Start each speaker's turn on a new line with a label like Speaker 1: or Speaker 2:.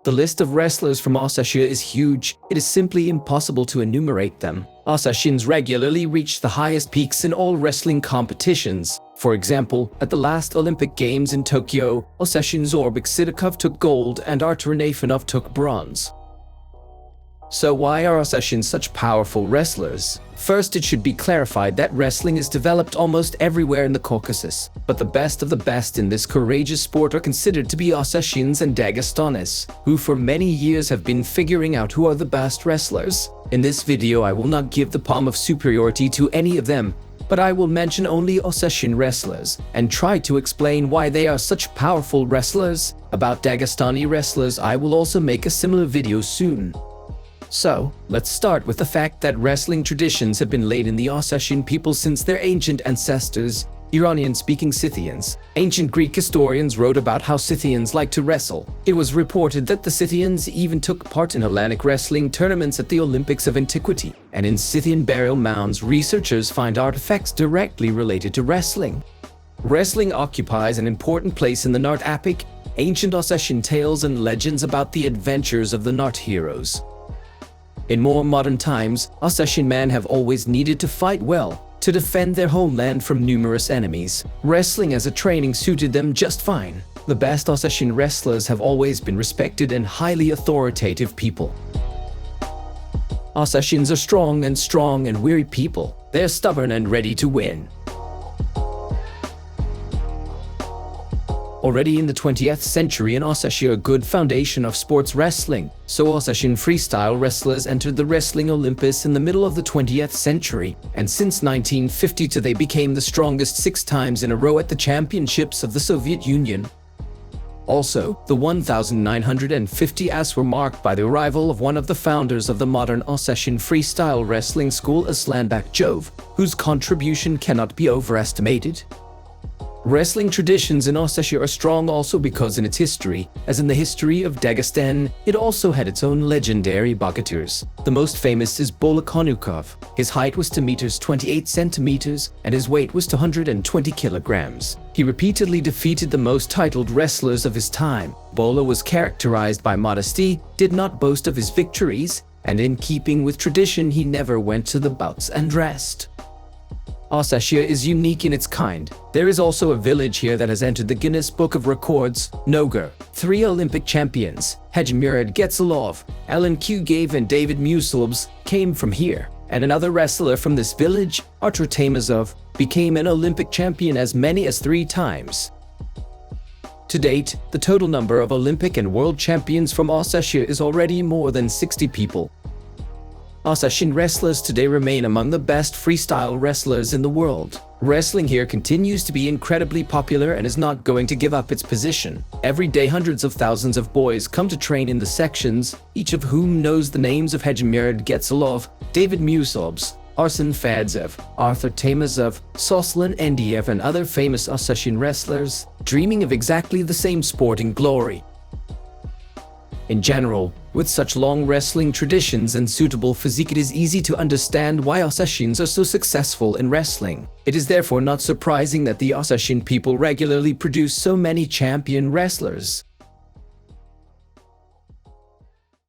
Speaker 1: The list of wrestlers from Ossetia is huge. It is simply impossible to enumerate them. Ossetians regularly reach the highest peaks in all wrestling competitions. For example, at the last Olympic Games in Tokyo, Ossetian Zorbek Sidakov took gold and Artur Nafanov took bronze. So why are Ossetians such powerful wrestlers? First, it should be clarified that wrestling is developed almost everywhere in the Caucasus, but the best of the best in this courageous sport are considered to be Ossetians and Dagestanis, who for many years have been figuring out who are the best wrestlers. In this video, I will not give the palm of superiority to any of them, but I will mention only Ossetian wrestlers and try to explain why they are such powerful wrestlers. About Dagestani wrestlers, I will also make a similar video soon. So, let's start with the fact that wrestling traditions have been laid in the Ossetian people since their ancient ancestors, Iranian-speaking Scythians. Ancient Greek historians wrote about how Scythians liked to wrestle. It was reported that the Scythians even took part in Hellenic wrestling tournaments at the Olympics of antiquity. And in Scythian burial mounds, researchers find artifacts directly related to wrestling. Wrestling occupies an important place in the Nart epic, ancient Ossetian tales and legends about the adventures of the Nart heroes. In more modern times, Ossetian men have always needed to fight well to defend their homeland from numerous enemies. Wrestling as a training suited them just fine. The best Ossetian wrestlers have always been respected and highly authoritative people. Ossetians are strong and weary people. They're stubborn and ready to win. Already in the 20th century in Ossetia, a good foundation of sports wrestling, so Ossetian freestyle wrestlers entered the wrestling Olympus in the middle of the 20th century, and since 1952 they became the strongest 6 times in a row at the championships of the Soviet Union. Also, the 1950s were marked by the arrival of one of the founders of the modern Ossetian freestyle wrestling school, Aslan Bakjov, whose contribution cannot be overestimated. Wrestling traditions in Ossetia are strong also because in its history, as in the history of Dagestan, it also had its own legendary boxers. The most famous is Bola Konukov. His height was 2 meters 28 centimeters and his weight was 220 kilograms. He repeatedly defeated the most titled wrestlers of his time. Bola was characterized by modesty, did not boast of his victories, and in keeping with tradition he never went to the bouts and rest. Ossetia is unique in its kind. There is also a village here that has entered the Guinness Book of Records. Nogar, 3 Olympic champions, Hejmirad Getsalov, Alan Kugave and David Musilbs, came from here. And another wrestler from this village, Artur Tamazov, became an Olympic champion as many as 3 times. To date, the total number of Olympic and world champions from Ossetia is already more than 60 people. Ossetian wrestlers today remain among the best freestyle wrestlers in the world. Wrestling here continues to be incredibly popular and is not going to give up its position. Every day hundreds of thousands of boys come to train in the sections, each of whom knows the names of Hejmirad Getsalov, David Musilbs, Arsen Fadzev, Artur Tamazov, Soslan Endiev and other famous Ossetian wrestlers, dreaming of exactly the same sporting glory. In general, with such long wrestling traditions and suitable physique, it is easy to understand why Ossetians are so successful in wrestling. It is therefore not surprising that the Ossetian people regularly produce so many champion wrestlers.